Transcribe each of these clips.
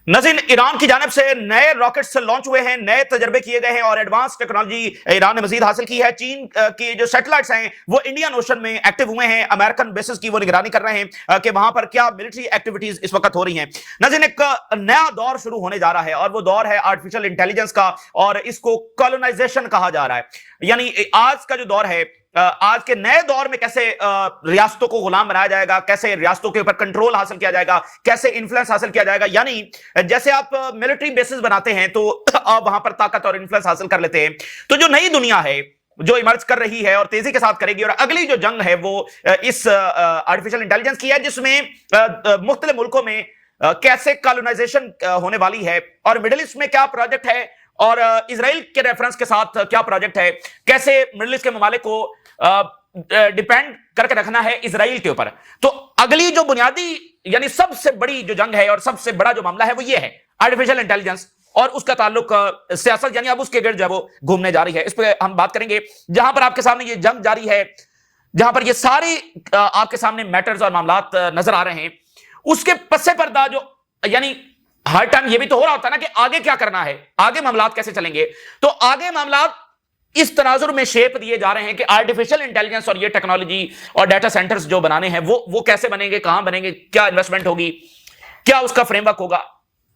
नाज़रीन, ईरान की जानिब से नए रॉकेट्स लॉन्च हुए हैं, नए तजर्बे किए गए हैं और एडवांस टेक्नोलॉजी ईरान ने मजीद हासिल की है। चीन की जो सैटेलाइट्स हैं वो इंडियन ओशन में एक्टिव हुए हैं। अमेरिकन बेसिस की वो निगरानी कर रहे हैं कि वहां पर क्या मिलिट्री एक्टिविटीज इस वक्त हो रही हैं। नाज़रीन, एक नया दौर शुरू होने जा रहा है और वो दौर है आर्टिफिशियल इंटेलिजेंस का, और इसको कॉलोनाइजेशन कहा जा रहा है। यानी आज का जो दौर है, आज के नए दौर में कैसे रियासतों को गुलाम बनाया जाएगा, कैसे रियासतों के ऊपर कंट्रोल हासिल किया जाएगा, कैसे इन्फ्लुएंस हासिल किया जाएगा। यानी जैसे आप मिलिट्री बेसिस बनाते हैं तो आप वहां पर ताकत और इन्फ्लुएंस हासिल कर लेते हैं। तो जो नई दुनिया है जो इमर्ज कर रही है और तेजी के साथ करेगी, और अगली जो जंग है वो इस आर्टिफिशियल इंटेलिजेंस की है, जिसमें मुख्तलिफ मुल्कों में कैसे कॉलोनाइजेशन होने वाली है, और मिडिल ईस्ट में क्या प्रोजेक्ट है, और इजराइल के रेफरेंस के साथ क्या प्रोजेक्ट है, कैसे मिडिल ईस्ट के ममालिक को डिपेंड करके रखना है इजराइल के ऊपर। तो अगली जो बुनियादी यानी सबसे बड़ी जो जंग है और सबसे बड़ा जो मामला है वो ये है आर्टिफिशियल इंटेलिजेंस, और उसका ताल्लुक सियासत यानी अब उसके गिर्द जो है वो घूमने जा रही है। इस पर हम बात करेंगे। जहां पर आपके सामने ये जंग जारी है, जहां पर ये सारे आपके सामने मैटर्स और मामलात नजर आ रहे हैं, उसके पस्से पर्दा जो यानी हर टाइम ये भी तो हो रहा होता है ना कि आगे क्या करना है, आगे मामलात कैसे चलेंगे। तो आगे मामलात इस तनाजुर में शेप दिए जा रहे हैं कि आर्टिफिशियल इंटेलिजेंस और ये टेक्नोलॉजी और डाटा सेंटर्स जो बनाने हैं वो कैसे बनेंगे, कहां बनेंगे, क्या इन्वेस्टमेंट होगी, क्या उसका फ्रेमवर्क होगा।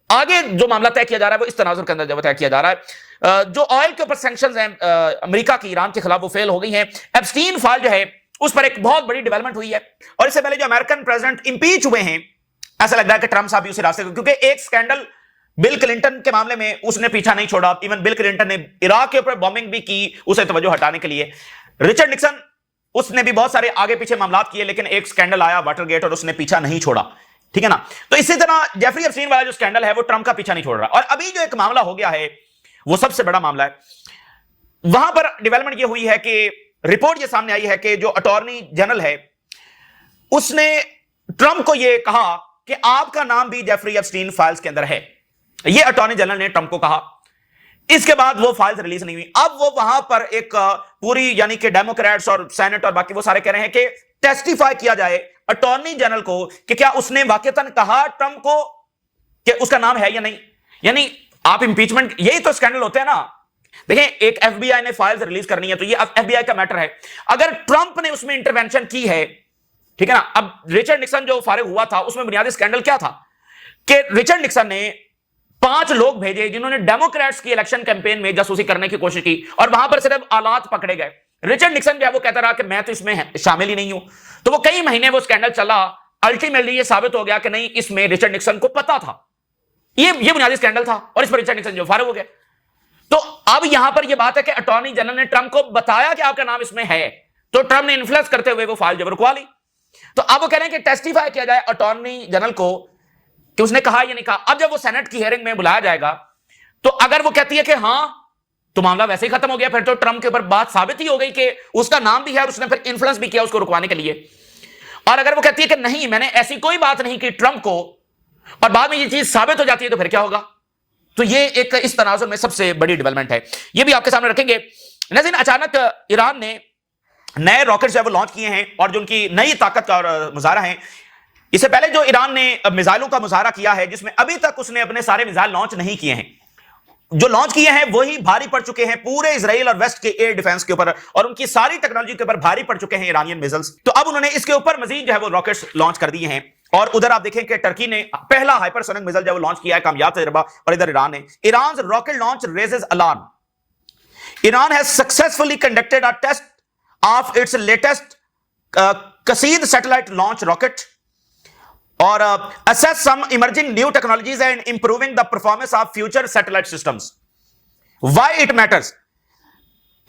आगे जो मामला तय किया जा रहा है वो इस तनाजुर के अंदर जब तय किया जा रहा है। जो ऑयल के ऊपर सैंक्शंस हैं अमेरिका की ईरान के खिलाफ, वो फेल हो गई हैं। एप्स्टीन फाइल जो है उस पर एक बहुत बड़ी डेवलपमेंट हुई है, और इससे पहले जो अमेरिकन प्रेसिडेंट इंपीच हुए हैं, ऐसा लग रहा है कि ट्रंप साहब भी उसी रास्ते, क्योंकि एक स्कैंडल बिल क्लिंटन के मामले में उसने पीछा नहीं छोड़ा। इवन बिल क्लिंटन ने इराक के ऊपर बॉम्बिंग भी की उसे तवज्जो हटाने के लिए। रिचर्ड निक्सन, उसने भी बहुत सारे आगे पीछे मामलात किए, लेकिन एक स्कैंडल आया वाटरगेट और उसने पीछा नहीं छोड़ा, ठीक है ना। तो इसी तरह जेफरी एप्स्टीन वाला जो स्कैंडल है वो ट्रंप का पीछा नहीं छोड़ रहा। और अभी जो एक मामला हो गया है वो सबसे बड़ा मामला है। वहां पर डेवलपमेंट ये हुई है कि रिपोर्ट ये सामने आई है कि जो अटॉर्नी जनरल है उसने ट्रंप को ये कहा कि आपका नाम भी जेफरी एप्स्टीन फाइल्स के अंदर है। ये अटॉर्नी जनरल ने ट्रंप को कहा। इसके बाद वो फाइल्स रिलीज नहीं हुई। अब वो वहां पर एक पूरी यानी कि डेमोक्रेट्स और सेनेट और बाकी वो सारे कह रहे हैं कि टेस्टिफाई किया जाए अटॉर्नी जनरल को कि क्या उसने वाकईतन कहा ट्रंप को कि उसका नाम है या नहीं। यानी आप इंपीचमेंट, यही तो स्कैंडल होते हैं ना। देखिए, एक एफबीआई ने फाइल्स रिलीज करनी है तो ये एफबीआई का मैटर है। अगर ट्रंप ने उसमें इंटरवेंशन की है, ठीक है ना। अब रिचर्ड निक्सन जो फारिग हुआ था उसमें बुनियादी स्कैंडल क्या था कि रिचर्ड निक्सन ने 5 लोग भेजे जिन्होंने डेमोक्रेट्स की इलेक्शन कैंपेन में जासूसी करने की कोशिश की, और वहां पर सिर्फ आलात पकड़े गए। रिचर्ड निक्सन जो है वो कहता रहा कि मैं तो इसमें शामिल ही नहीं हूं। तो वो कई महीने वो स्कैंडल चला। अल्टीमेटली ये साबित हो गया कि नहीं, इसमें रिचर्ड निक्सन को पता था। ये बुनियादी स्कैंडल था, और इस पर रिचर्ड निक्सन जो फारिग हो गया। तो अब यहां पर यह बात है कि अटॉर्नी जनरल ने ट्रंप को बताया कि आपका नाम इसमें है, तो ट्रंप ने इन्फ्लुएंस करते हुए वो फाइल जो रुकवा ली। तो अब वो कह रहे हैं कि टेस्टिफाई किया जाए अटॉर्नी जनरल को कि उसने कहा या नहीं कहा। अब जब वो सेनेट की हियरिंग में बुलाया जाएगा तो अगर वो कहती है कि हां, तो मामला वैसे ही खत्म हो गया। फिर तो ट्रंप के ऊपर बात साबित ही हो गई कि उसका नाम भी है और उसने फिर इन्फ्लुएंस भी किया उसको रुकवाने के लिए। और अगर वो कहती है कि नहीं, मैंने ऐसी कोई बात नहीं की ट्रंप को, और बाद में ये चीज साबित हो जाती है, तो फिर क्या होगा। तो ये एक इस तनाजुर में सबसे बड़ी डेवलपमेंट है, ये भी आपके सामने रखेंगे। लेकिन अचानक ईरान ने नए रॉकेट्स जो लॉन्च किए हैं और जो उनकी नई ताकत का मुजाहरा है। इससे पहले जो ईरान ने मिसाइलों का मुजाहरा किया है, जिसमें अभी तक उसने अपने सारे मिसाइल लॉन्च नहीं किए हैं, जो लॉन्च किए हैं वही भारी पड़ चुके हैं पूरे इजराइल और वेस्ट के एयर डिफेंस के ऊपर, और उनकी सारी टेक्नोलॉजी के ऊपर भारी पड़ चुके हैं ईरानियन मिसाइल्स। तो अब उन्होंने इसके ऊपर मजीद जो है वो रॉकेट्स लॉन्च कर दिए हैं। और उधर आप देखें कि टर्की ने पहला हाइपरसोनिक मिसाइल जो लॉन्च किया है, कामयाब तजर्बा। और इधर ईरान ने, Iran rocket launch raises alarm. Iran has successfully conducted a test of its latest Qased satellite launch rocket और assess some emerging new technologies and improving the performance of future satellite systems. Why it matters?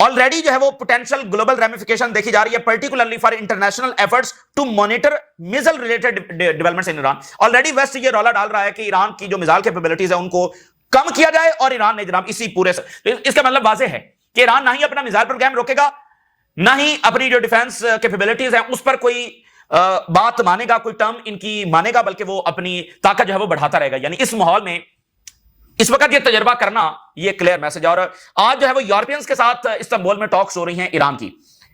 Already जो है वो potential global ramification देखी जा रही है, particularly for international efforts to monitor missile related developments in Iran. Already West ये रौला डाल रहा है कि ईरान की जो मिसाइल कैपेबिलिटीज है उनको कम किया जाए, और ईरान ने जनाब इसी पूरे से, इसका मतलब वाजे है कि ईरान ना ही अपना मिसाइल प्रोग्राम रोकेगा, ना ही अपनी जो डिफेंस कैपेबिलिटीज है उस पर कोई बात मानेगा, कोई टर्म इनकी मानेगा, बल्कि वो अपनी ताकत जो है वो बढ़ाता रहेगा। यानी इस माहौल में इस वक्त ये तजर्बा करना, ये क्लियर मैसेज। और आज जो है वो यूरोपियंस के साथ इस्तांबुल में टॉक्स हो रही हैं ईरान की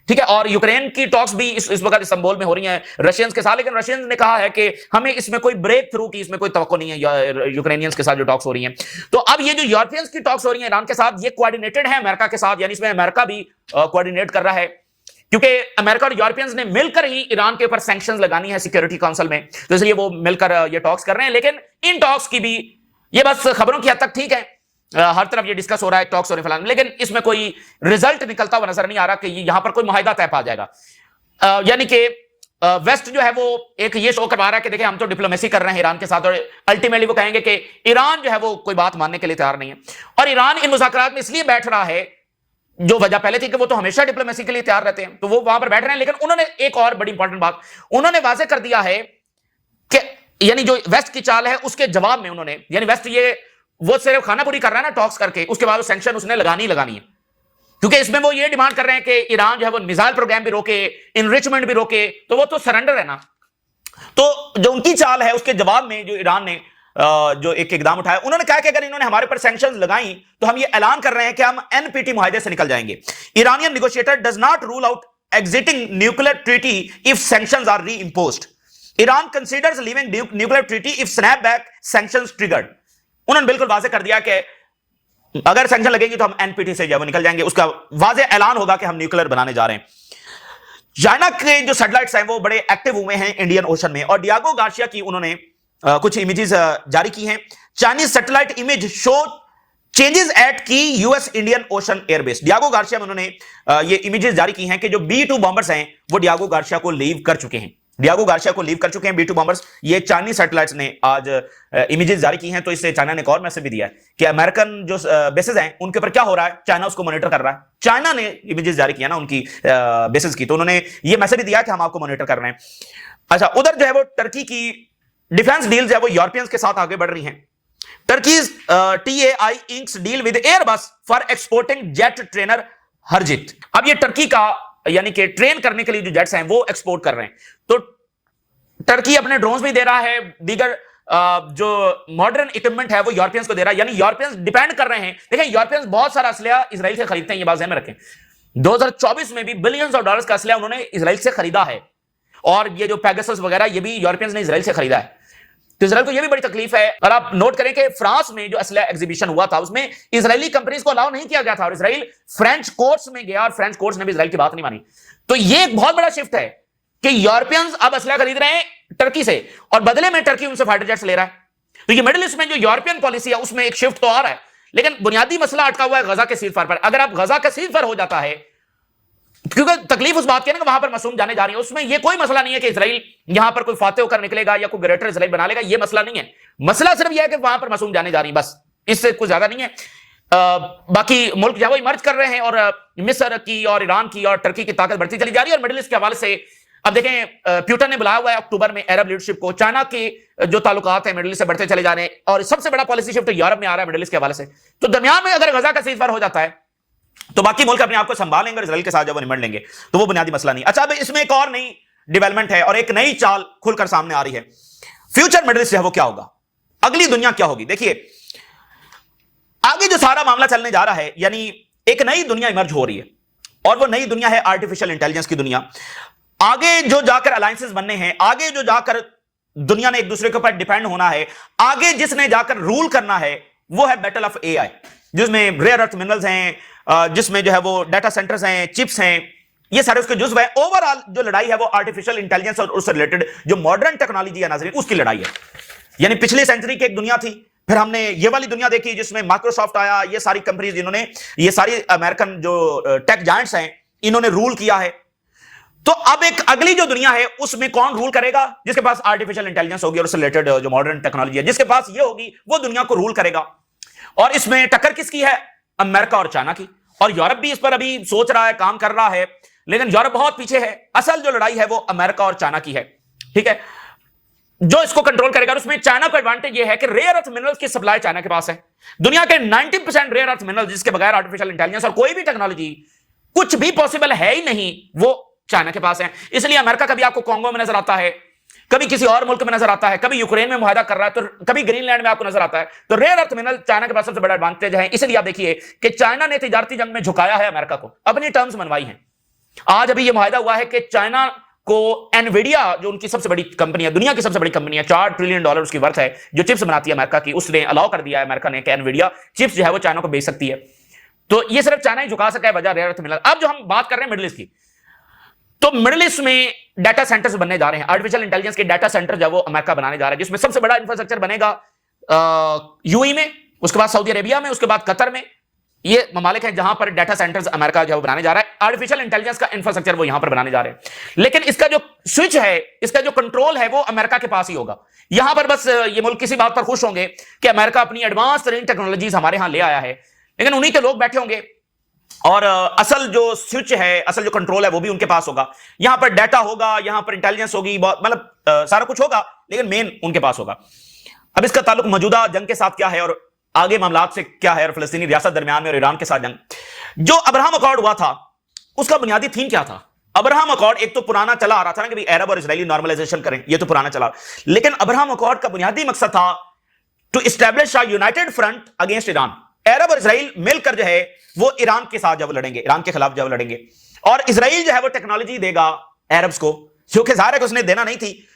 ठीक है। और यूक्रेन की टॉक्स भी इस वक्त इस्तांबुल में हो रही हैं रशियंस के साथ, लेकिन रशियंस ने कहा है कि हमें इसमें कोई ब्रेक थ्रू की इसमें कोई तवक्को नहीं है यूक्रेनियंस के साथ जो टॉक्स हो रही हैं। तो अब ये जो यूरोपियंस की टॉक्स हो रही हैं ईरान के साथ, ये कोऑर्डिनेटेड है अमेरिका के साथ, यानी इसमें अमेरिका भी कोऑर्डिनेट कर रहा है, क्योंकि अमेरिका और यूरोपियंस ने मिलकर ही ईरान के ऊपर सैंक्शंस लगानी है सिक्योरिटी काउंसिल में, तो इसलिए वो मिलकर ये टॉक्स कर रहे हैं। लेकिन इन टॉक्स की भी ये बस खबरों की हद तक ठीक है, हर तरफ ये डिस्कस हो रहा है, टॉक्स हो रहे हैं, लेकिन इसमें कोई रिजल्ट निकलता हुआ नजर नहीं आ रहा कि यहां पर कोई मुआहिदा तय पा जाएगा। यानी कि वेस्ट जो है वो एक ये शो करवा रहा है कि देखिए हम तो डिप्लोमेसी कर रहे हैं ईरान के साथ, और अल्टीमेटली वो कहेंगे कि ईरान जो है वो कोई बात मानने के लिए तैयार नहीं है। और ईरान इन मुज़ाकरात में इसलिए बैठ रहा है, जो वजह पहले थी कि वो तो हमेशा डिप्लोमेसी के लिए तैयार रहते हैं, तो वो वहां पर बैठ रहे हैं, लेकिन उन्होंने एक और बड़ी इंपॉर्टेंट बात उन्होंने वाजे कर दिया है कि यानी जो वेस्ट की चाल है उसके जवाब में उन्होंने, यानी वेस्ट ये वो सिर्फ खाना पूरी कर रहा है ना टॉक्स करके, उसके बाद सैंक्शन उसने लगानी है, क्योंकि इसमें वो ये डिमांड कर रहे हैं कि ईरान जो है वो मिसाइल प्रोग्राम भी रोके, इनरिचमेंट भी रोके, तो वो तो सरेंडर है ना। तो जो उनकी चाल है उसके जवाब में जो ईरान ने जो एक इकदाम उठाया, उन्होंने कहा कि अगर इन्होंने हमारे पर सैंक्शंस लगाई तो हम ये ऐलान कर रहे हैं कि हम एनपीटी मुआहदे से निकल जाएंगे। Iranian negotiator does not rule out exiting nuclear treaty if sanctions are reimposed. Iran considers leaving nuclear treaty if snapback sanctions triggered. उन्होंने बिल्कुल वाजे कर दिया कि अगर सैंक्शन लगेंगे तो हम एनपीटी से जब निकल जाएंगे, उसका वाजे ऐलान होगा कि हम न्यूक्लियर बनाने जा रहे हैं। चाइना के जो सैटेलाइट्स हैं वो बड़े एक्टिव हुए हैं इंडियन ओशन में, और डियागो गार्सिया की उन्होंने कुछ इमेजेस जारी की हैं। Chinese satellite image show changes at key US Indian Ocean airbase. Diego Garcia में उन्होंने ये इमेजेस जारी की हैं कि जो B-2 बॉम्बर्स हैं वो डियागो गार्सिया को लीव कर चुके हैं, B-2 बॉम्बर्स। ये चाइनीज सैटेलाइट्स ने आज इमेजेस जारी की हैं, तो इससे चाइना ने एक और मैसेज भी दिया है कि अमेरिकन जो बेसेस हैं उनके ऊपर क्या हो रहा है, चाइना उसको मॉनिटर कर रहा है। चाइना ने इमेजेस जारी किया ना उनकी बेसेस की, तो उन्होंने ये मैसेज भी दिया कि हम आपको मॉनिटर कर रहे हैं। अच्छा, उधर जो है वो टर्की की डिफेंस डील्स है वो यूरोपियंस के साथ आगे बढ़ रही हैं। Turkey's TAI inks deal with Airbus for exporting jet trainer Harjit. अब ये टर्की का यानी कि ट्रेन करने के लिए जो जेट्स हैं वो एक्सपोर्ट कर रहे हैं, तो टर्की अपने ड्रोन्स भी दे रहा है, दीगर जो मॉडर्न इक्विपमेंट है वो यूरोपियंस को दे रहा है, यानी यूरोपियंस डिपेंड कर रहे हैं। देखिए यूरोपियंस बहुत सारा असलहा इजराइल से खरीदते हैं, ये बात ध्यान में रखें। 2024 में भी बिलियंस ऑफ डॉलर्स का असलहा उन्होंने इजराइल से खरीदा है, और ये जो पैगासस वगैरह ये भी यूरोपियंस ने इजराइल से खरीदा है। तो इजराइल को ये भी बड़ी तकलीफ है। और आप नोट करें कि फ्रांस में जो असलहा एग्जीबिशन हुआ था उसमें इजरायली कंपनीज को अलाउ नहीं किया गया था, और इजराइल फ्रेंच कोर्ट्स में गया और फ्रेंच कोर्ट्स ने भी इजराइल की बात नहीं मानी। तो ये एक बहुत बड़ा शिफ्ट है कि यूरोपियंस अब असलहा खरीद रहे हैं टर्की से, और बदले में टर्की उनसे फाइटर जेट्स ले रहा है। तो ये मिडिल ईस्ट में जो यूरोपियन पॉलिसी है उसमें एक शिफ्ट तो आ रहा है, लेकिन बुनियादी मसला अटका हुआ है गजा के सीज़फायर पर। अगर आप गजा का सीज़फायर हो जाता है, क्योंकि तकलीफ उस बात की ना कि वहां पर मासूम जाने जा रही है, उसमें ये कोई मसला नहीं है कि इजराइल यहां पर कोई फाते होकर निकलेगा या कोई ग्रेटर इजराइल बना लेगा, ये मसला नहीं है। मसला सिर्फ यह है कि वहां पर मासूम जाने जा रही है, बस इससे कुछ ज्यादा नहीं है। बाकी मुल्क जो है वो इमर्ज कर रहे हैं, और मिस्र की और ईरान की और टर्की की ताकत बढ़ती चली जा रही है। और मिडिल ईस्ट के हवाले से अब देखें, प्यूटन ने बुलाया हुआ है अक्टूबर में अरब लीडरशिप को। चाइना के जो ताल्लुकात हैं मिडिल ईस्ट से बढ़ते चले जा रहे हैं, और सबसे बड़ा पॉलिसी शिफ्ट यूरोप में आ रहा है मिडिल ईस्ट के हवाले से। तो दरमियान में अगर गजा का सीज़फायर हो जाता है तो बाकी मुल्क अपने आप को संभाल लेंगे और इजराइल के साथ जब वो निमट लेंगे, तो वो बुनियादी मसला नहीं। अच्छा, अब इसमें एक और नई डेवलपमेंट है और एक नई चाल खुलकर सामने आ रही है। फ्यूचर मिडिल ईस्ट है वो क्या होगा, अगली दुनिया क्या होगी। देखिए आगे जो सारा मामला चलने जा रहा है, यानी एक नई दुनिया इमर्ज हो रही है, और वो नई दुनिया है आर्टिफिशियल इंटेलिजेंस की दुनिया। आगे जो जाकर अलायंसेस बनने हैं, आगे जो जाकर दुनिया ने एक दूसरे के ऊपर डिपेंड होना है, आगे जिसने जाकर रूल करना है वो है बैटल ऑफ AI, जिसमें रेयर अर्थ मिनरल्स हैं, जिसमें जो है वो डाटा सेंटर्स हैं, चिप्स हैं, ये सारे उसके जुज्व है। ओवरऑल जो लड़ाई है वो आर्टिफिशियल इंटेलिजेंस और उससे रिलेटेड जो मॉडर्न टेक्नोलॉजी है नाज़रीन, उसकी लड़ाई है। यानी पिछली सेंचुरी की एक दुनिया थी, फिर हमने ये वाली दुनिया देखी जिसमें माइक्रोसॉफ्ट आया, ये सारी कंपनीज जिन्होंने, ये सारी अमेरिकन जो टेक जायंट्स हैं इन्होंने रूल किया है। तो अब एक अगली जो दुनिया है उसमें कौन रूल करेगा, जिसके पास आर्टिफिशियल इंटेलिजेंस होगी और उससे रिलेटेड जो मॉडर्न टेक्नोलॉजी है जिसके पास ये होगी, वो दुनिया को रूल करेगा। और इसमें टक्कर किसकी है, अमेरिका और चाइना की। और यूरोप भी इस पर अभी सोच रहा है, काम कर रहा है, लेकिन यूरोप बहुत पीछे है। असल जो लड़ाई है वो अमेरिका और चाइना की है, ठीक है, जो इसको कंट्रोल करेगा। और उसमें चाइना का एडवांटेज ये है कि रेयर अर्थ मिनरल्स की सप्लाई चाइना के पास है। दुनिया के 90% रेयर अर्थ मिनरल्स जिसके बगैर आर्टिफिशियल इंटेलिजेंस और कोई भी टेक्नोलॉजी कुछ भी पॉसिबल है ही नहीं, वो चाइना के पास है। इसलिए अमेरिका कभी आपको कांगो में नजर आता है, कभी किसी और मुल्क में नजर आता है, कभी यूक्रेन में मुआहदा कर रहा है, तो कभी ग्रीनलैंड में आपको नजर आता है। तो रेयर अर्थ मिनरल चाइना के पास सबसे बड़ा एडवांटेज है। इसलिए आप देखिए कि चाइना ने तिजारती जंग में झुकाया है अमेरिका को, अपनी टर्म्स मनवाई हैं। आज अभी यह मुआहदा हुआ है कि चाइना को एनवीडिया, जो उनकी सबसे बड़ी कंपनी है, दुनिया की सबसे बड़ी कंपनी है, $4 ट्रिलियन उसकी वर्थ है, जो चिप्स बनाती है अमेरिका की, उसने अलाउ कर दिया है अमेरिका ने कि एनवीडिया चिप्स जो है वो चाइना को बेच सकती है। तो ये सिर्फ चाइना ही झुका सका है वजह रेयर अर्थ मिनरल। अब जो हम बात कर रहे हैं मिडिल ईस्ट की, तो मिडिल ईस्ट में डाटा सेंटर्स बनने जा रहे हैं, आर्टिफिशियल इंटेलिजेंस के डाटा सेंटर जो वो अमेरिका बनाने जा रहा है, जिसमें सबसे बड़ा इंफ्रास्ट्रक्चर बनेगा यूएई में, उसके बाद सऊदी अरेबिया में, उसके बाद कतर में। ये ममालिक हैं जहां पर डाटा सेंटर्स अमेरिका जो बनाने जा रहा है, आर्टिफिशियल इंटेलिजेंस का इंफ्रास्ट्रक्चर वो यहां पर बनाने जा रहे हैं। लेकिन इसका जो स्विच है, इसका जो कंट्रोल है, वो अमेरिका के पास ही होगा। यहां पर बस ये मुल्क किसी बात पर खुश होंगे कि अमेरिका अपनी एडवांस तरीन टेक्नोलॉजीज हमारे यहां ले आया है, लेकिन उन्हीं के लोग बैठे होंगे और असल जो स्विच है, असल जो कंट्रोल है, वो भी उनके पास होगा। यहां पर डाटा होगा, यहां पर इंटेलिजेंस होगी, मतलब सारा कुछ होगा, लेकिन मेन उनके पास होगा। अब इसका ताल्लुक मौजूदा जंग के साथ क्या है और आगे मामलात से क्या है, और फिलिस्तीनी रियासत दरमियान में और ईरान के साथ जंग। जो अब्राहम अकॉर्ड हुआ था, उसका बुनियादी थीम क्या था? अब्राहम अकॉर्ड एक तो पुराना चला आ रहा था ना कि अरब और इजरायली नॉर्मलाइजेशन करें, ये तो पुराना चला, लेकिन अब्राहम अकॉर्ड का बुनियादी मकसद था to establish a united front against Iran. Arab और इजराइल मिलकर जो है वो ईरान के साथ जब लड़ेंगे, ईरान के खिलाफ जब लड़ेंगे, और इजराइल जो है वो टेक्नोलॉजी देगा अरब्स को, क्योंकि जाहिर है कि उसने देना नहीं थी,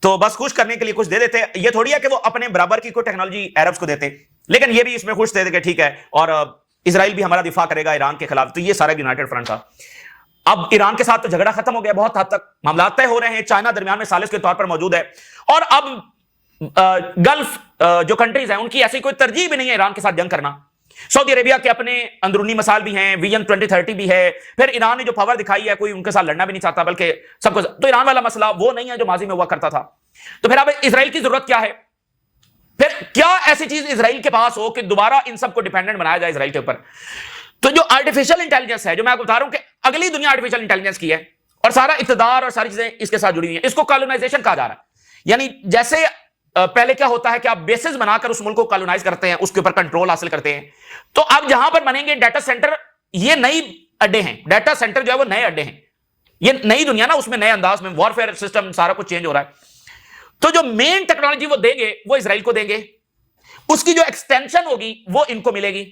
तो बस खुश करने के लिए कुछ दे देते। ये थोड़ी है कि वो अपने बराबर की कोई टेक्नोलॉजी अरब्स को देते, लेकिन ये भी इसमें खुश थे कि ठीक है, और इजराइल भी हमारा दिफा करेगा ईरान के खिलाफ। तो ये सारा यूनाइटेड फ्रंट था। अब ईरान के साथ तो झगड़ा खत्म हो गया, बहुत हद तक मामला तय हो रहे हैं, चाइना दरमियान में सालिस के तौर पर मौजूद है, और अब गल्फ जो कंट्रीज हैं उनकी ऐसी कोई तरजीह भी नहीं है ईरान के साथ जंग करना। सऊदी अरेबिया के अपने अंदरूनी मसाल भी हैं, विजन 2030 भी है, फिर ईरान ने जो पावर दिखाई है, कोई उनके साथ लड़ना भी नहीं चाहता, बल्कि सबको, तो ईरान वाला मसला वो नहीं है जो माजी में हुआ करता था। तो फिर अब इजराइल की जरूरत क्या है? फिर क्या ऐसी चीज इजराइल के पास हो कि दोबारा इन सबको डिपेंडेंट बनाया जाए इजराइल के ऊपर? तो जो आर्टिफिशियल इंटेलिजेंस है, जो मैं आपको बता रहा हूं कि अगली दुनिया आर्टिफिशियल इंटेलिजेंस की है, और सारा इक़्तिदार और सारी चीजें इसके साथ जुड़ी हुई हैं। इसको कॉलोनाइजेशन कहा जा रहा है, यानी जैसे पहले क्या होता है कि आप बेसिस बनाकर उस मुल्क को कॉलोनाइज करते हैं, उसके ऊपर कंट्रोल हासिल करते हैं। तो अब जहां पर बनेंगे डाटा सेंटर, ये नई अड्डे हैं, डाटा सेंटर जो है वो नए अड्डे हैं, ये नई दुनिया ना, उसमें नए अंदाज में वॉरफेयर सिस्टम सारा कुछ चेंज हो रहा है। तो जो मेन टेक्नोलॉजी वो देंगे वो इजराइल को देंगे, उसकी जो एक्सटेंशन होगी वो इनको मिलेगी,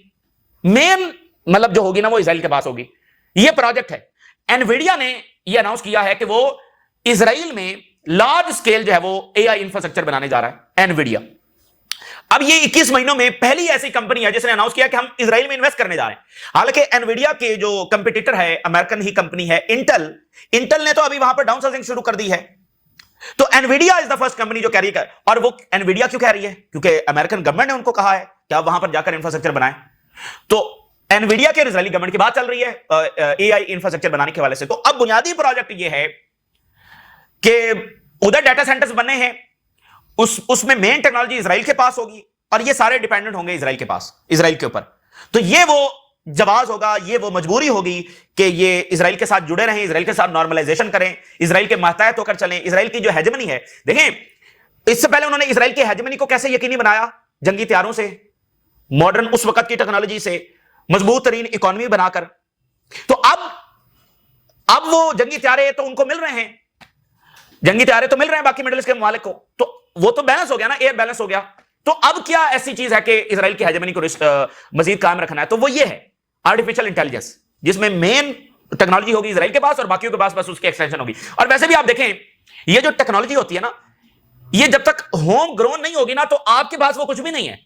मेन मतलब जो होगी ना वो इजराइल के पास होगी। ये प्रोजेक्ट है। एनवीडिया ने ये अनाउंस किया है कि वो इजराइल में लार्ज स्केल जो है वो एआई इंफ्रास्ट्रक्चर बनाने जा रहा है, एनवीडिया। अब ये 21 महीनों में पहली ऐसी कंपनी है जिसने अनाउंस किया कि हम इजराइल में इन्वेस्ट करने जा रहे हैं। हालांकि एनवीडिया के जो कंपटीटर है, अमेरिकन ही कंपनी है, इंटेल ने तो अभी वहां पर डाउनसाइजिंग शुरू कर दी है। तो Nvidia is the first company जो कह रही है, और वो एनवीडिया क्यों कह रही है? क्योंकि अमेरिकन गवर्नमेंट ने उनको कहा है कि आप वहां पर जाकर इंफ्रास्ट्रक्चर बनाएं। तो एनवीडिया के इजरायली गवर्नमेंट की बात चल रही है एआई इंफ्रास्ट्रक्चर बनाने के हवाले से। तो अब बुनियादी प्रोजेक्ट ये है कि उधर डाटा सेंटर्स बनने हैं, उसमें मेन टेक्नोलॉजी इजराइल के पास होगी, और ये सारे डिपेंडेंट होंगे इजराइल के पास, इजराइल के ऊपर। तो ये वो जवाब होगा, ये वो मजबूरी होगी कि ये इजराइल के साथ जुड़े रहें, इजराइल के साथ नॉर्मलाइजेशन करें, इजराइल के मातहत होकर चलें। इजराइल की जो हेजमनी है, देखें इससे पहले उन्होंने इजराइल की हेजमनी को कैसे यकीनी बनाया? जंगी हथियारों से, मॉडर्न उस वक्त की टेक्नोलॉजी से, मजबूत तरीन इकोनॉमी बनाकर। तो अब वो जंगी हथियारे तो उनको मिल रहे हैं, जंगी हथियारे तो मिल रहे हैं बाकी मिडिल ईस्ट के ममालिक को, तो वो तो बैलेंस हो गया ना, एयर बैलेंस हो गया। तो अब क्या ऐसी चीज है कि इजराइल की हेजेमनी को मजीद कायम रखना है? तो वो ये है आर्टिफिशियल इंटेलिजेंस, जिसमें मेन टेक्नोलॉजी होगी इजराइल के पास और बाकियों के पास बस उसकी एक्सटेंशन होगी। और वैसे भी आप देखें, ये जो टेक्नोलॉजी होती है ना, ये जब तक होम ग्रोन नहीं होगी ना, तो आपके पास वो कुछ भी नहीं है।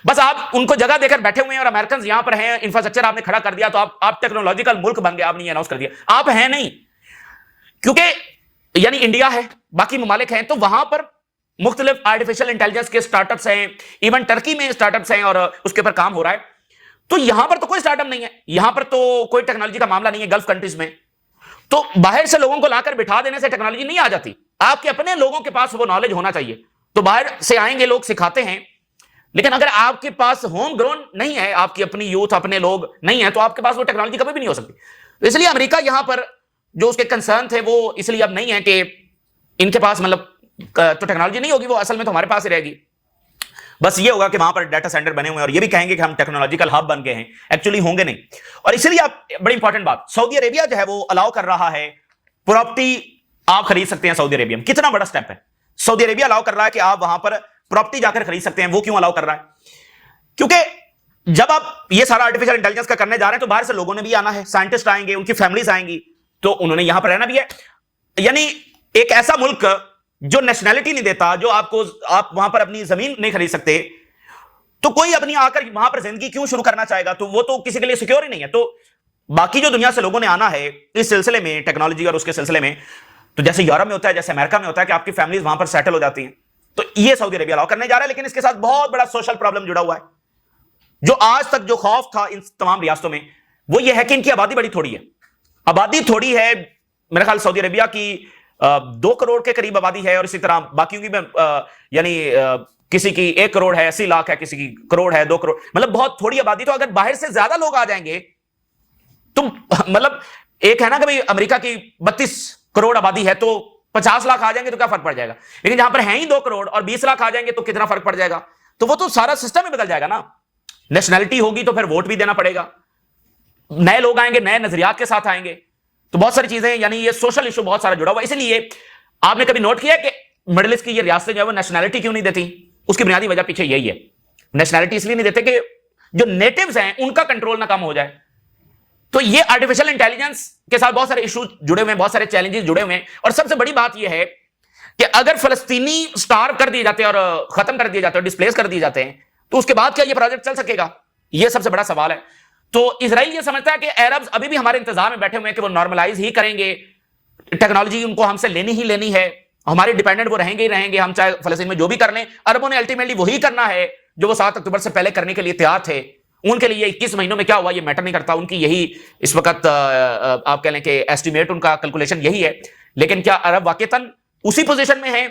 बस आप उनको जगह देकर बैठे हुए हैं, और अमेरिकन यहां पर हैं, इंफ्रास्ट्रक्चर आपने खड़ा कर दिया, तो आप टेक्नोलॉजिकल मुल्क बन गए, आपने ये अनाउंस कर दिया। आप हैं नहीं, क्योंकि यानी इंडिया है, बाकी ममालिक हैं, तो वहां पर मुख्तलिफ आर्टिफिशियल इंटेलिजेंस के स्टार्टअप्स हैं, इवन टर्की में स्टार्टअप्स हैं और उसके ऊपर काम हो रहा है। तो यहां पर तो कोई स्टार्टअप नहीं है, यहां पर तो कोई टेक्नोलॉजी का मामला नहीं है गल्फ कंट्रीज में। तो बाहर से लोगों को लाकर बिठा देने से टेक्नोलॉजी नहीं आ जाती, आपके अपने लोगों के पास वो नॉलेज होना चाहिए। तो बाहर से आएंगे लोग, सिखाते हैं, लेकिन अगर आपके पास होम ग्रोन नहीं है, आपकी अपनी यूथ, अपने लोग नहीं है, तो आपके पास वो टेक्नोलॉजी कभी भी नहीं हो सकती। इसलिए अमेरिका यहां पर जो उसके कंसर्न थे वो इसलिए अब नहीं है कि इनके पास मतलब तो टेक्नोलॉजी नहीं होगी, वो असल में तो हमारे पास ही रहेगी। बस ये होगा कि वहां पर डाटा सेंटर बने हुए हैं, और ये भी कहेंगे कि हम टेक्नोलॉजिकल हब बन गए हैं, एक्चुअली होंगे नहीं। और इसलिए आप, बड़ी इंपॉर्टेंट बात, सऊदी अरेबिया जो है वो अलाउ कर रहा है प्रॉपर्टी आप खरीद सकते हैं सऊदी अरेबिया में। कितना बड़ा स्टेप है, सऊदी अरेबिया अलाउ कर रहा है कि आप वहां पर प्रॉपर्टी जाकर खरीद सकते हैं। वो क्यों अलाउ कर रहा है? क्योंकि जब आप ये सारा आर्टिफिशियल इंटेलिजेंस का करने जा रहे हैं, तो बाहर से लोगों ने भी आना है, साइंटिस्ट आएंगे, उनकी फैमिलीज आएंगी, तो उन्होंने यहां पर रहना भी है। यानी एक ऐसा मुल्क जो नेशनैलिटी नहीं देता, जो आप वहां पर अपनी जमीन नहीं खरीद सकते, तो कोई अपनी आकर वहां पर जिंदगी क्यों शुरू करना चाहेगा? तो वो तो किसी के लिए सिक्योर ही नहीं है। तो बाकी जो दुनिया से लोगों ने आना है इस सिलसिले में, टेक्नोलॉजी और उसके सिलसिले में, तो जैसे यूरोप में होता है, जैसे अमेरिका में होता है कि आपकी फैमिलीज वहां पर सेटल हो जाती हैं, तो ये सऊदी अरेबिया अलाउ करने जा रहा है। लेकिन इसके साथ बहुत बड़ा सोशल प्रॉब्लम जुड़ा हुआ है। जो आज तक जो खौफ था इन तमाम रियासतों में, वो ये है कि इनकी आबादी बड़ी थोड़ी है। आबादी थोड़ी है, मेरे ख्याल सऊदी अरेबिया की 2 करोड़ के करीब आबादी है, और इसी तरह बाकियों की यानी किसी की 1 करोड़ है, 80 लाख है, किसी की करोड़ है, 2 करोड़, मतलब बहुत थोड़ी आबादी। तो अगर बाहर से ज्यादा लोग आ जाएंगे तो मतलब एक है ना कि भाई अमेरिका की 32 करोड़ आबादी है, तो 50 लाख आ जाएंगे तो क्या फर्क पड़ जाएगा। लेकिन जहां पर है ही 2 करोड़ और 20 लाख आ जाएंगे तो कितना फर्क पड़ जाएगा। तो वो तो सारा सिस्टम ही बदल जाएगा ना। नेशनैलिटी होगी तो फिर वोट भी देना पड़ेगा, नए लोग आएंगे, नए नजरियात के साथ आएंगे, तो बहुत सारी चीजें, यानी ये सोशल इशू बहुत सारा जुड़ा हुआ। इसलिए आपने कभी नोट किया कि मिडिल ईस्ट की ये रियासतें जो है वो नेशनैलिटी क्यों नहीं देती? उसकी बुनियादी वजह पीछे यही है। नेशनैलिटी इसलिए नहीं देते कि जो नेटिव्स हैं उनका कंट्रोल ना कम हो जाए। तो ये आर्टिफिशियल इंटेलिजेंस के साथ बहुत सारे इशू जुड़े हुए हैं, बहुत सारे चैलेंजेस जुड़े हुए हैं। और सबसे बड़ी बात यह है कि अगर फलस्तीनी स्टार्व कर दिए जाते हैं और खत्म कर दिए जाते हैं, डिस्प्लेस कर दिए जाते हैं, तो उसके बाद क्या ये प्रोजेक्ट चल सकेगा? ये सबसे बड़ा सवाल है। तो इजराइल ये समझता है कि अरब्स अभी भी हमारे इंतजार में बैठे हुए हैं कि वो नॉर्मलाइज ही करेंगे, टेक्नोलॉजी उनको हमसे लेनी ही लेनी है, हमारे डिपेंडेंट वो रहेंगे ही रहेंगे, हम चाहे फलस्तीन में जो भी कर लें। अरबों ने अल्टीमेटली वही करना है जो वो 7 अक्टूबर से पहले करने के लिए तैयार थे। उनके लिए 21 महीनों में क्या हुआ ये मैटर नहीं करता, उनकी यही इस वक्त आप कह लें कि एस्टिमेट, उनका कैलकुलेशन यही है। लेकिन क्या अरब वाकईतन उसी पोजीशन में है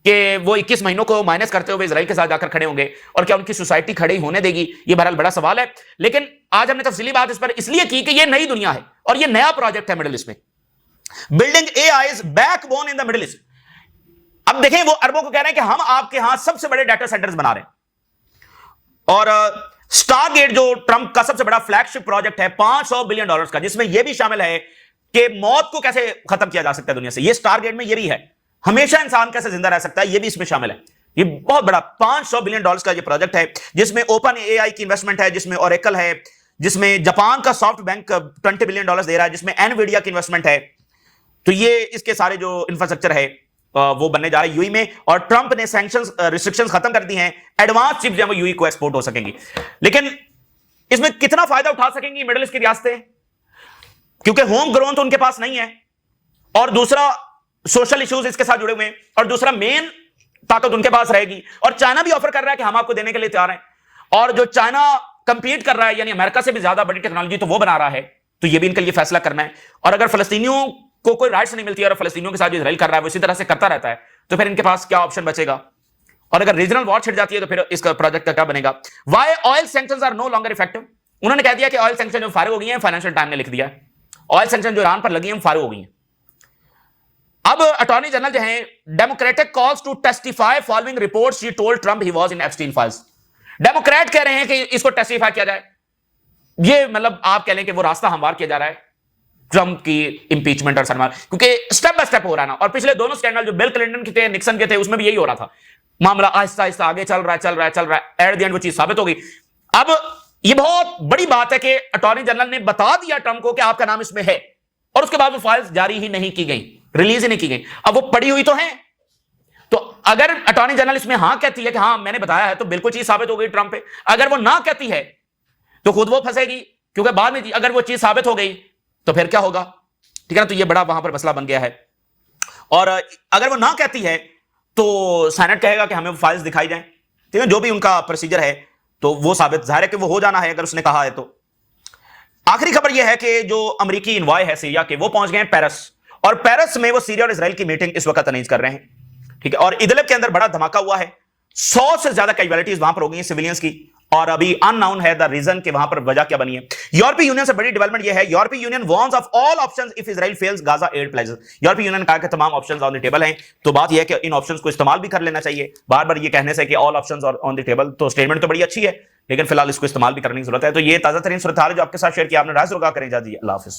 कि वो 21 महीनों को माइनस करते हुए इजराइल के साथ जाकर खड़े होंगे? और क्या उनकी सोसाइटी खड़ी होने देगी? ये बहरहाल बड़ा सवाल है। लेकिन आज हमने तफसीली बात इस पर इसलिए की कि ये नई दुनिया है और ये नया प्रोजेक्ट है मिडिल ईस्ट में, building AI's backbone in the Middle East. अब देखें, वो अरबों को कह रहे हैं कि हम आपके यहां सबसे बड़े डाटा सेंटर्स बना रहे हैं। और स्टारगेट जो ट्रंप का सबसे बड़ा फ्लैगशिप प्रोजेक्ट है $500 बिलियन का, जिसमें यह भी शामिल है कि मौत को कैसे खत्म किया जा सकता है दुनिया से। ये स्टारगेट में यह भी है, हमेशा इंसान कैसे जिंदा रह सकता है, यह भी इसमें शामिल है। ये बहुत बड़ा $500 बिलियन का ये प्रोजेक्ट है, जिसमें ओपन एआई की इन्वेस्टमेंट है, जिसमें ओरेकल है, जिसमें जापान का सॉफ्ट बैंक $20 बिलियन दे रहा है, जिसमें एनवीडिया की इन्वेस्टमेंट है। तो ये इसके सारे जो इंफ्रास्ट्रक्चर है वो बनने जा रहा है यूएई में। और ट्रंप ने सैंक्शंस, रिस्ट्रिक्शंस खत्म कर दी हैं, एडवांस चिप्स जो है यूएई को एक्सपोर्ट हो सकेंगी। लेकिन इसमें कितना फायदा उठा सकेंगी मिडिल ईस्ट की रियासतें? क्योंकि होम ग्रोन तो उनके पास नहीं है, और दूसरा सोशल इश्यूज इसके साथ जुड़े हुए हैं, और दूसरा मेन ताकत उनके पास रहेगी। और चाइना भी ऑफर कर रहा है कि हम आपको देने के लिए तैयार हैं। और जो चाइना कंपीट कर रहा है, यानी अमेरिका से भी ज्यादा बड़ी टेक्नोलॉजी तो वो बना रहा है, तो ये भी इनके लिए फैसला करना है। और अगर फलस्तीनियों को कोई राइट्स नहीं मिलती है और फलस्तीनियों के साथ जो इजराइल कर रहा है वो इसी तरह से करता रहता है, तो फिर इनके पास क्या ऑप्शन बचेगा? और अगर रीजनल वॉर छिड़ जाती है तो फिर इसका प्रोजेक्ट का क्या बनेगा? Why oil sanctions are no longer effective. उन्होंने कह दिया कि ऑयल सैंक्शन जो फारिग हो गई है, फाइनेंशियल टाइम ने लिख दिया, ऑयल सैंक्शन जो ईरान पर लगी है फारिग हो गई है। अब अटॉर्नी जनरल जो है, Democratic calls to testify following reports she told Trump he was in Epstein files. Democrat कह रहे हैं कि इसको टेस्टिफाई किया जाए। ये मतलब आप कह लें कि वो रास्ता हमवार किया जा रहा है ट्रंप की इंपीचमेंट और सनवार, क्योंकि स्टेप बाय स्टेप हो रहा है ना। और पिछले दोनों स्कैंडल जो बिल क्लिंटन के थे, निक्सन के थे, उसमें भी यही हो रहा था। मामला आहिस्ता आहिस्ता आगे चल रहा है, एट द एंड वो चीज साबित हो गई। अब ये बहुत बड़ी बात है कि अटॉर्नी जनरल ने बता दिया ट्रंप को कि आपका नाम इसमें है, और उसके बाद वो फाइल्स जारी ही नहीं की गई, रिलीज ही नहीं की गई। अब वो पड़ी हुई तो है, तो अगर अटॉर्नी जनरल इसमें हां कहती है कि हां मैंने बताया है, तो बिल्कुल चीज साबित हो गई ट्रंप पे। अगर वो ना कहती है तो खुद वो फंसेगी, क्योंकि बाद में अगर वो चीज साबित हो गई तो फिर क्या होगा? ठीक है ना। तो ये बड़ा वहां पर मसला बन गया है। और अगर वो ना कहती है तो सेनेट कहेगा कि हमें वो फाइल्स दिखाई जाएं, ठीक है, जो भी उनका प्रोसीजर है, तो वो साबित जाहिर है कि वो हो जाना है अगर उसने कहा है तो। आखिरी खबर यह है कि जो अमेरिकी इन्वॉय है सीरिया के, वो पहुंच गए हैं पेरिस, और पेरिस में वो सीरिया और इजराइल की मीटिंग इस वक्त अरेंज कर रहे हैं। ठीक है, और इदलिब के अंदर बड़ा धमाका हुआ है, 100 से ज्यादा कैजुअलिटीज वहां पर हो गई हैं सिविलियंस की, और अभी अननाउन है द रीजन कि वहां पर वजह क्या बनी है। यूरोपीय यूनियन से बड़ी डेवलपमेंट यह है, यूरोपीय union warns of all options if Israel fails Gaza aid pledges. यूरोपीय यूनियन ने कहा कि तमाम ऑप्शंस ऑन द टेबल हैं, तो बात यह है कि इन ऑप्शंस को इस्तेमाल भी कर लेना चाहिए। बार बार ये कहने से कि all options on the table, तो स्टेटमेंट तो बड़ी अच्छी है, लेकिन फिलहाल इसको इस्तेमाल भी करने की जरूरत है। तो ये ताजा तरीन सूरत हाल जो आपके साथ शेयर किया आपने, राज रोगा करें जा दी। अल्लाह हाफिज।